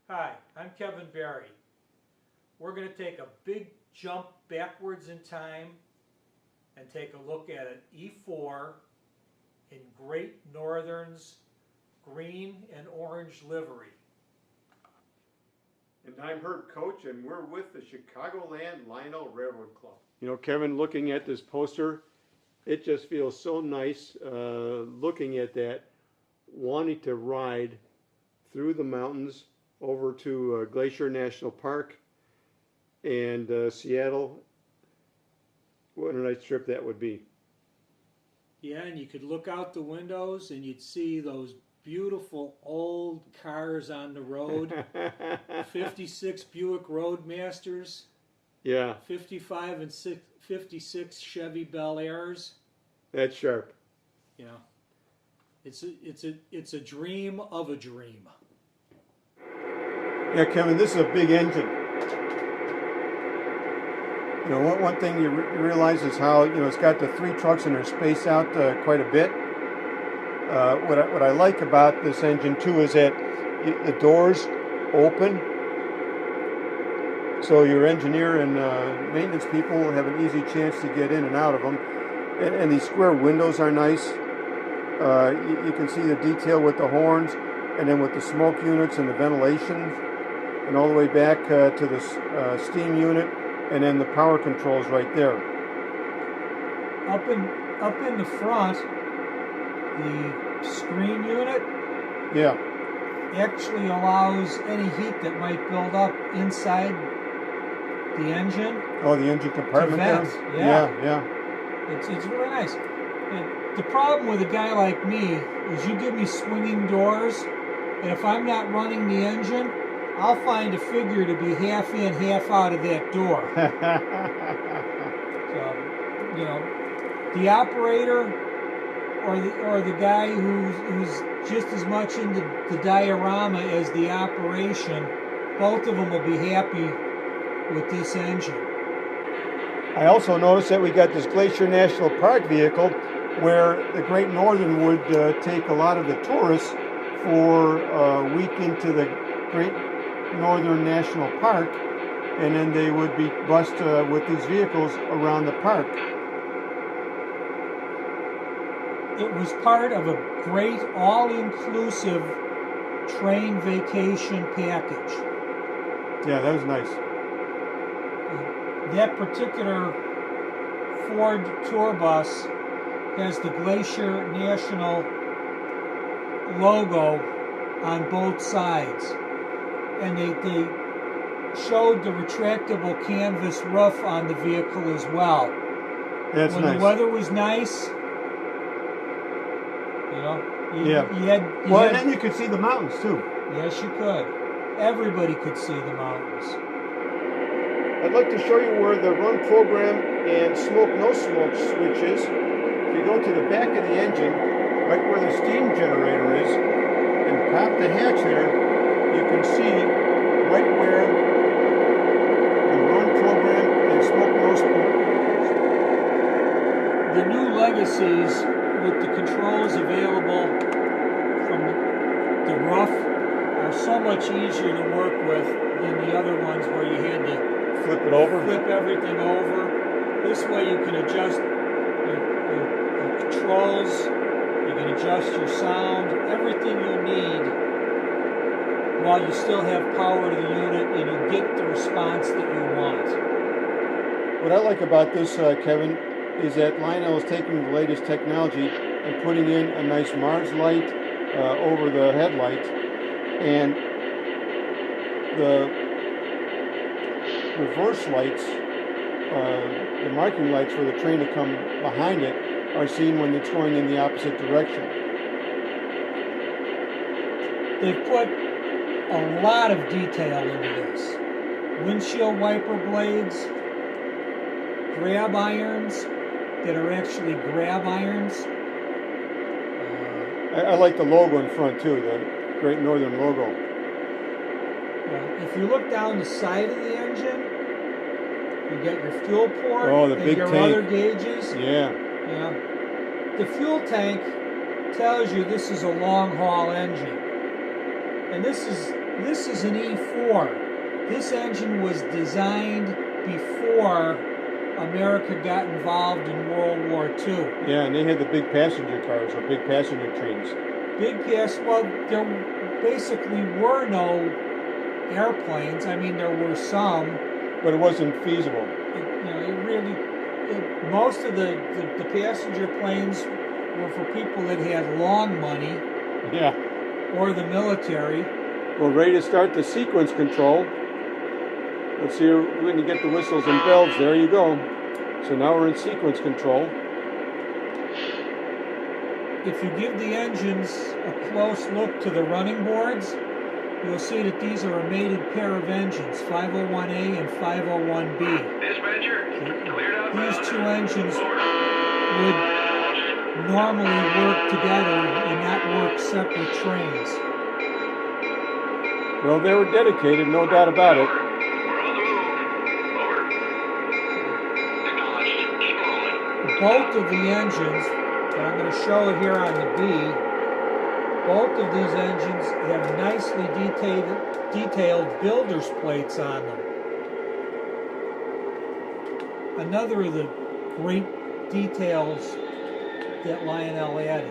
Hi, I'm Kevin Barry. We're going to take a big jump backwards in time and take a look at an E4 in Great Northern's green and orange livery. And I'm Herb Coach, and we're with the Chicagoland Lionel Railroad Club. You know, Kevin, looking at this poster, it just feels so nice looking at that, wanting to ride through the mountains over to Glacier National Park and Seattle. What a nice trip that would be. Yeah, and you could look out the windows and you'd see those beautiful old cars on the road. 56 Buick Roadmasters. Yeah. 55 and 56 Chevy Bel Airs. That's sharp. Yeah. It's a dream of a dream. Yeah, Kevin, this is a big engine. You know, one thing you realize is how, you know, it's got the 3 trucks and they're spaced out quite a bit. What I like about this engine too is that the doors open, so your engineer and maintenance people have an easy chance to get in and out of them. And these square windows are nice. You can see the detail with the horns, and then with the smoke units and the ventilation, and all the way back to the steam unit, and then the power controls right there. Up in the front, the screen unit, yeah, actually allows any heat that might build up inside the engine. Oh, the engine compartment to vent. there? Yeah. It's really nice. And the problem with a guy like me is you give me swinging doors, and if I'm not running the engine, I'll find a figure to be half in, half out of that door. So, you know, the operator or the guy who's just as much into the diorama as the operation, both of them will be happy with this engine. I also noticed that we got this Glacier National Park vehicle where the Great Northern would take a lot of the tourists for a week into the Great Northern National Park, and then they would be bused with these vehicles around the park. It was part of a great all-inclusive train vacation package. Yeah, that was nice. That particular Ford tour bus has the Glacier National logo on both sides. And they showed the retractable canvas roof on the vehicle as well. That's when nice. The weather was nice, you know, you had, and then you could see the mountains too. Yes, you could. Everybody could see the mountains. I'd like to show you where the run program and smoke no smoke switch is. If you go to the back of the engine, right where the steam generator is, and pop the hatch there, you can see right where the run program and smoke no smoke. The new Legacies with the controls available from the roof are so much easier to work with than the other ones where you had to flip it over, flip everything over. This way you can adjust your controls, you can adjust your sound, everything you need, while you still have power to the unit and you get the response that you want. What I like about this, Kevin, is that Lionel is taking the latest technology and putting in a nice Mars light over the headlight, and the reverse lights, the marking lights for the train to come behind it, are seen when it's going in the opposite direction. They've put a lot of detail into this. Windshield wiper blades, grab irons that are actually grab irons. I like the logo in front too, the Great Northern logo. If you look down the side of the engine, you get your fuel port the and big your tank. other gauges. Yeah. The fuel tank tells you this is a long haul engine. And this is an E4. This engine was designed before America got involved in World War II. Yeah, and they had the big passenger cars or big passenger trains. Well, there basically were no airplanes. I mean, there were some. But it wasn't feasible. Most of the passenger planes were for people that had long money. Yeah. Or the military. We're ready to start the sequence control. Let's see when you get the whistles and bells. There you go. So now we're in sequence control. If you give the engines a close look to the running boards, you'll see that these are a mated pair of engines, 501A and 501B. Dispatcher, cleared out. These two engines would normally work together and not work separate trains. Well, they were dedicated, no doubt about it. We're on the move. Over. Acknowledged. Keep rolling. Both of the engines, and I'm going to show it here on the B, both of these engines have nicely detailed builder's plates on them. Another of the great details that Lionel added.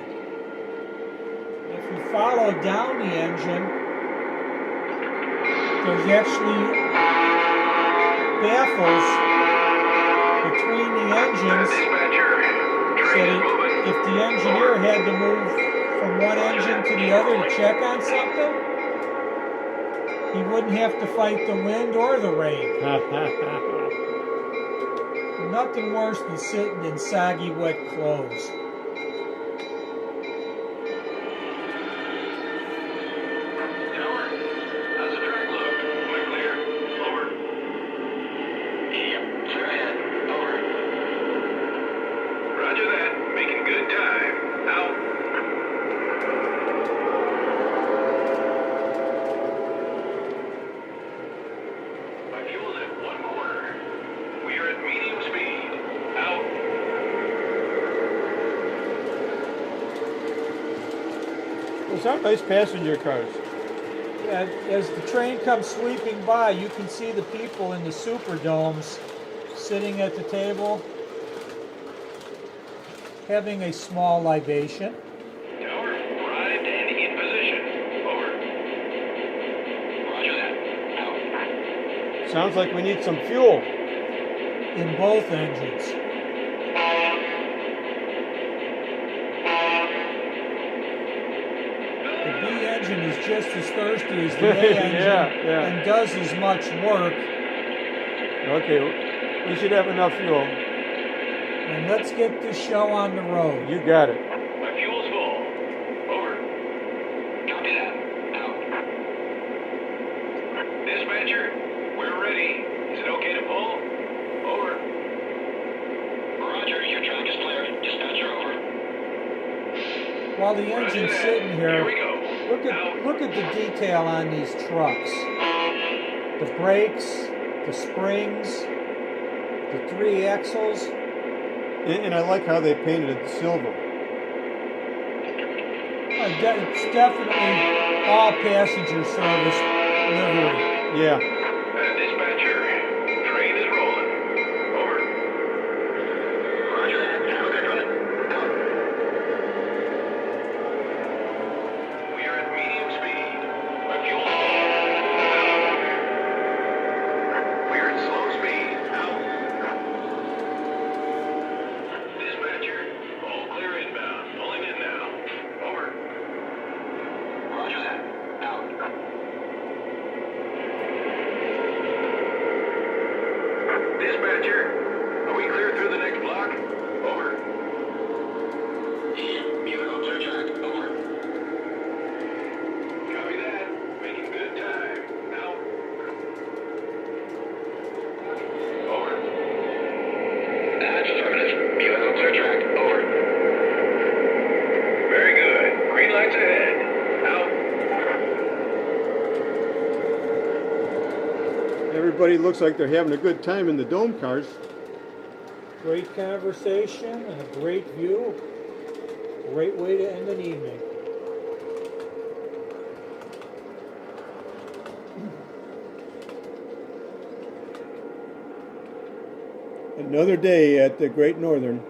If you follow down the engine, there's actually baffles between the engines, Dispatcher, so train is that moving. if the engineer had to move from one engine to the other to check on something, he wouldn't have to fight the wind or the rain. Nothing worse than sitting in soggy, wet clothes. Tower, how's the track look? Am I clear? Over. Yep, clear ahead. Over. Roger that. Making good time. Out. My fuel's at 1/4. We are at medium speed. Out. Those are nice passenger cars. Yeah, as the train comes sweeping by, you can see the people in the Superdomes sitting at the table, having a small libation. Tower, arrived and in position. Over. Roger that. Out. Sounds like we need some fuel. In both engines. The B engine is just as thirsty as the A engine Yeah. and does as much work. Okay, we should have enough fuel. And let's get this show on the road. You got it. My fuel's full. Over. Copy that. Out. Dispatcher, we're ready. Is it okay to pull? Over. Roger, your track is clear. Dispatcher, over. While the engine's sitting Here here, we go. look at the detail on these trucks. The brakes, the springs, the 3 axles. And I like how they painted it silver. It's definitely all passenger service livery. Yeah. Dispatcher, train is rolling. Over. Roger that. Okay, running. Out. We are at medium speed. My fuel's full. Out. We are at slow speed. Out. Dispatcher, all clear inbound. Pulling in now. Over. Roger that. Out. Dispatcher, are we clear through the next block? Over. Vehicle clear track. Over. Copy that. Making good time. Out. Over. That's affirmative. Vehicle clear track. Over. Very good. Green lights ahead. Out. Everybody looks like they're having a good time in the dome cars. Great conversation and a great view. Great way to end an evening. Another day at the Great Northern.